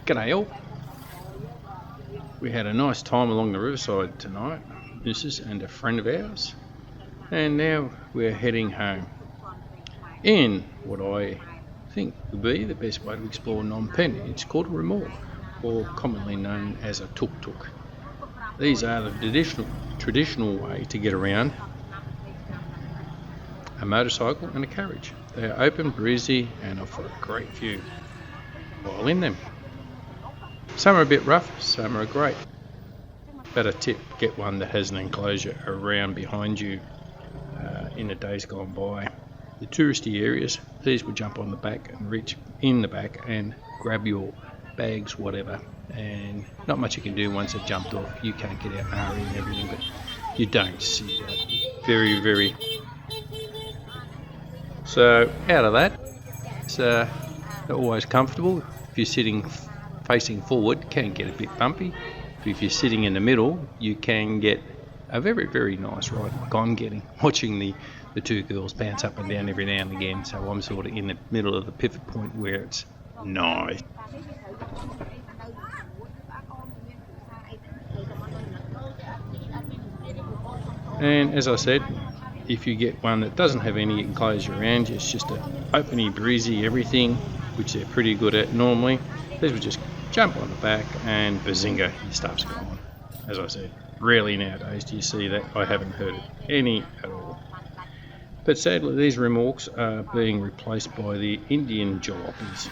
G'day all. We had a nice time along the riverside tonight, Mrs. and a friend of ours, and now we're heading home in what I think would be the best way to explore Phnom Penh. It's called a Remork, or commonly known as a tuk-tuk. These are the traditional way to get around a motorcycle and a carriage. They are open, breezy, and offer a great view while in them. Some are a bit rough, some are great. But a tip, get one that has an enclosure around behind you in the days gone by. The touristy areas, please would jump on the back and reach in the back and grab your bags, whatever. And not much you can do once they've jumped off. You can't get out and hurry and everything, but you don't see that. Very, very. So out of that, it's always comfortable. If you're sitting facing forward, can get a bit bumpy. If you're sitting in the middle, you can get a very, very nice ride, like I'm getting, watching the two girls bounce up and down every now and again. So I'm sort of in the middle of the pivot point where it's nice. And as I said, if you get one that doesn't have any enclosure around you, it's just an openy, breezy everything, which they're pretty good at normally. These would just jump on the back and bazinga, your stuff's gone. As I said, rarely nowadays do you see that. I haven't heard of any at all. But sadly, these remorks are being replaced by the Indian jalopies,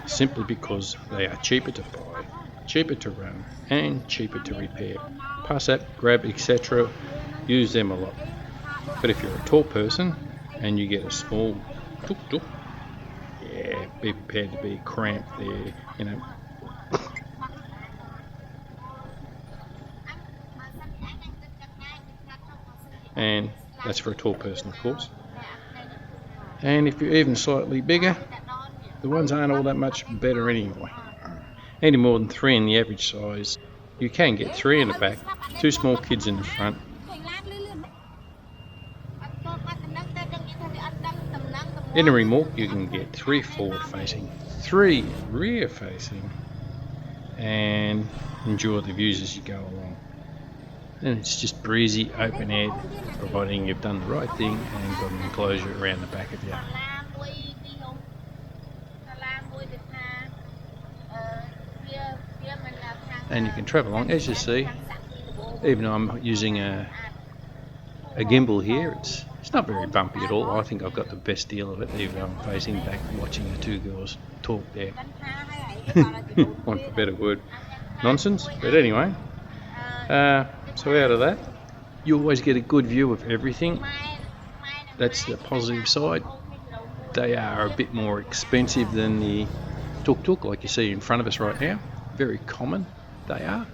simply because they are cheaper to buy, cheaper to run, and cheaper to repair. Pass that, grab, etc. Use them a lot. But if you're a tall person and you get a small tuk-tuk, yeah, be prepared to be cramped there, you know. And that's for a tall person, of course. And if you're even slightly bigger, the ones aren't all that much better anyway. Any more than 3 in the average size. You can get 3 in the back, 2 small kids in the front. In a remork, you can get 3 forward facing, 3 rear facing, and enjoy the views as you go along. And it's just breezy, open air, providing you've done the right thing and got an enclosure around the back of you. And you can travel along, as you see. Even though I'm using a gimbal here, it's not very bumpy at all. I think I've got the best deal of it, even though I'm facing back and watching the two girls talk there. Want for a better word, nonsense. But anyway, so out of that, you always get a good view of everything. That's the positive side. They are a bit more expensive than the tuk-tuk, like you see in front of us right now. Very common, they are.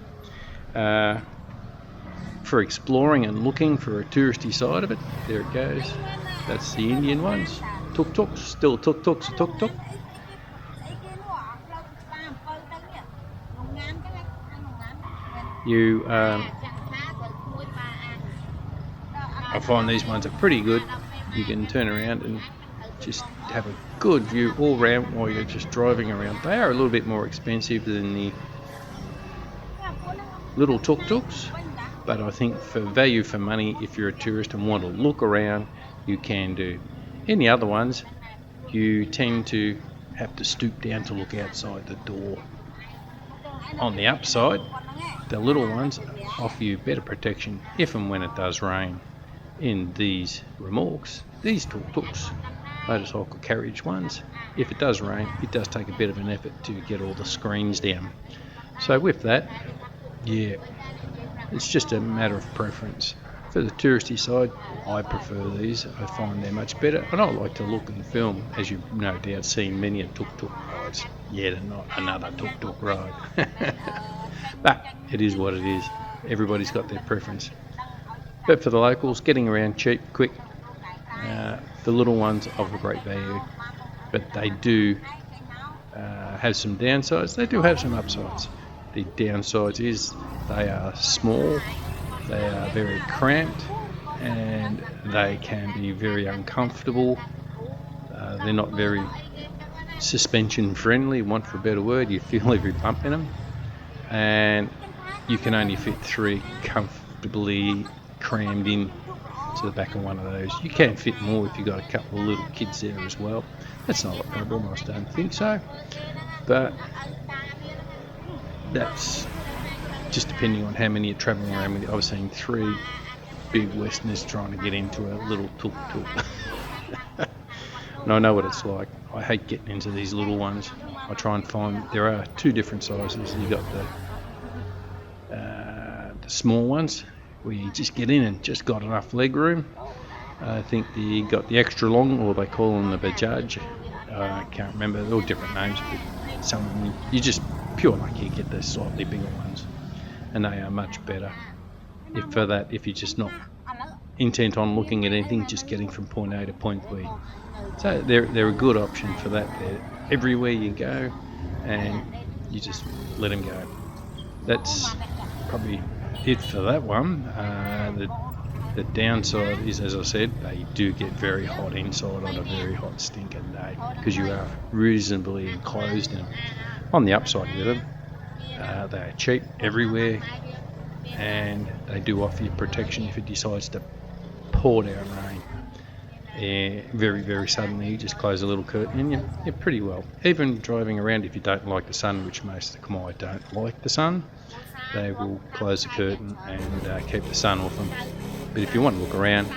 For exploring and looking for a touristy side of it, there it goes. That's the Indian ones. Tuk-tuks, still tuk-tuks, tuk-tuk. I find these ones are pretty good. You can turn around and just have a good view all around while you're just driving around. They are a little bit more expensive than the little tuk-tuks, but I think for value for money, if you're a tourist and want to look around, you can do. In the other ones, you tend to have to stoop down to look outside the door. On the upside, the little ones offer you better protection if and when it does rain. In these remorks, these tuk-tuks, motorcycle carriage ones, if it does rain, it does take a bit of an effort to get all the screens down. So with that, yeah, it's just a matter of preference. For the touristy side, I prefer these. I find they're much better, and I like to look and film, as you've no doubt seen many a tuk-tuk rides. Yet another tuk-tuk ride. But it is what it is. Everybody's got their preference. But for the locals, getting around cheap, quick, the little ones offer great value. But they do have some downsides. They do have some upsides. the downsides is they are small, they are very cramped, and they can be very uncomfortable. They're not very suspension friendly, want for a better word. You feel every bump in them, and you can only fit 3 comfortably crammed in to the back of one of those. You can fit more if you've got a couple of little kids there as well. That's not a problem, I don't think so, but that's just depending on how many you're travelling around with. I've seen 3 big Westerners trying to get into a little tuk-tuk. And I know what it's like. I hate getting into these little ones. I try and find, there are 2 different sizes. You've got the small ones where you just get in and just got enough leg room. I think you got the extra long, or they call them the Bajaj. I can't remember, they're all different names, but some of them, you just pure luck you get the slightly bigger ones, and they are much better. If you're just not intent on looking at anything, just getting from point A to point B. So they're a good option for that. They're everywhere you go, and you just let them go. That's probably it for that one. The downside is, as I said, they do get very hot inside on a very hot stinking day, because you are reasonably enclosed. And on the upside with them, they are cheap everywhere, and they do offer you protection if it decides to pour down rain. Very, very suddenly, you just close a little curtain and you're pretty well. Even driving around, if you don't like the sun, which most of the Khmer don't like the sun, they will close the curtain and keep the sun off them. But if you want to look around,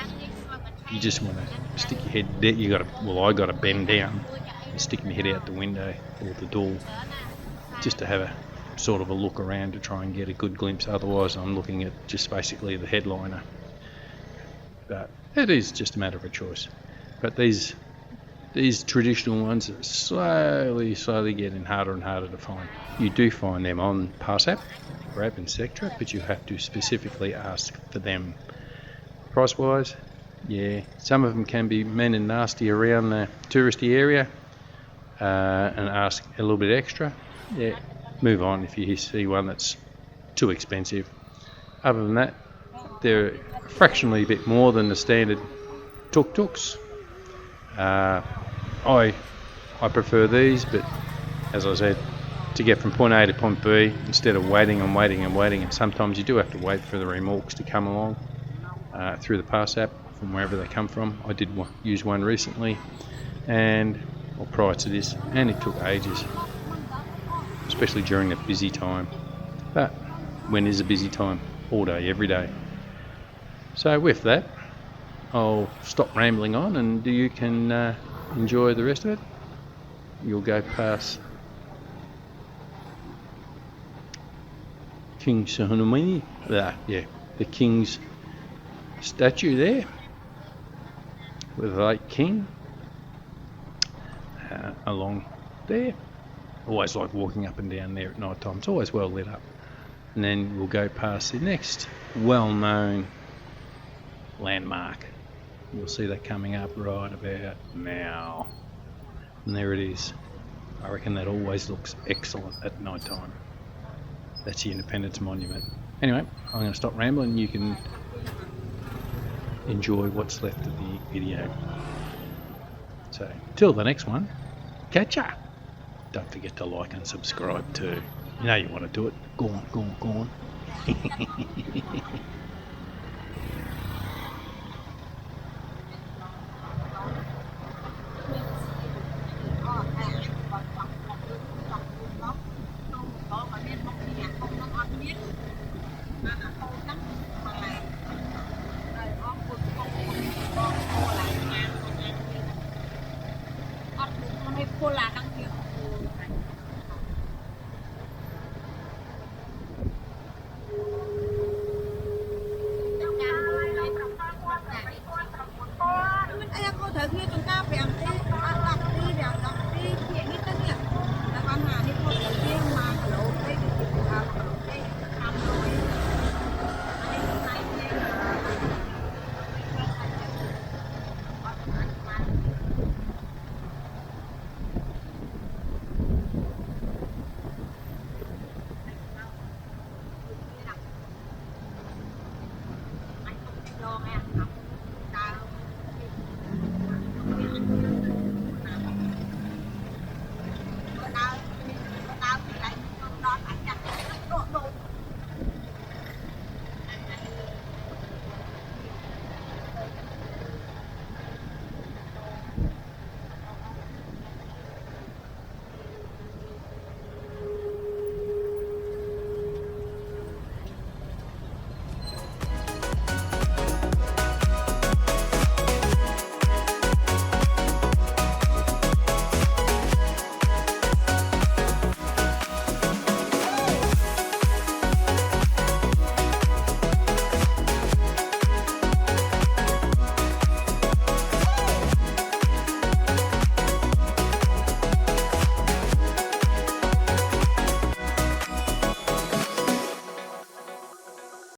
you just want to stick your head there. I got to bend down and stick my head out the window or the door, just to have a sort of a look around to try and get a good glimpse. Otherwise, I'm looking at just basically the headliner. But it is just a matter of a choice. But these traditional ones are slowly getting harder and harder to find. You do find them on Pass app, Grab, etc., but you have to specifically ask for them. Price wise, yeah, some of them can be mean and nasty around the touristy area, and ask a little bit extra. Yeah, move on if you see one that's too expensive. Other than that, they're fractionally a bit more than the standard tuk-tuks. I prefer these, but as I said, to get from point A to point B, instead of waiting, and sometimes you do have to wait for the remorks to come along through the Pass app from wherever they come from. I did use one recently, prior to this, and it took ages, especially during the busy time. But when is a busy time? All day, every day. So with that, I'll stop rambling on, and you can enjoy the rest of it. You'll go past King Suhunamini, the King's statue there, with the late King along there. Always like walking up and down there at night time. It's always well lit up. And then we'll go past the next well-known landmark. You'll see that coming up right about now. And there it is. I reckon that always looks excellent at night time. That's the Independence Monument. Anyway, I'm going to stop rambling. You can enjoy what's left of the video. So, till the next one, catch ya! Don't forget to like and subscribe too. You know you want to do it. Go on.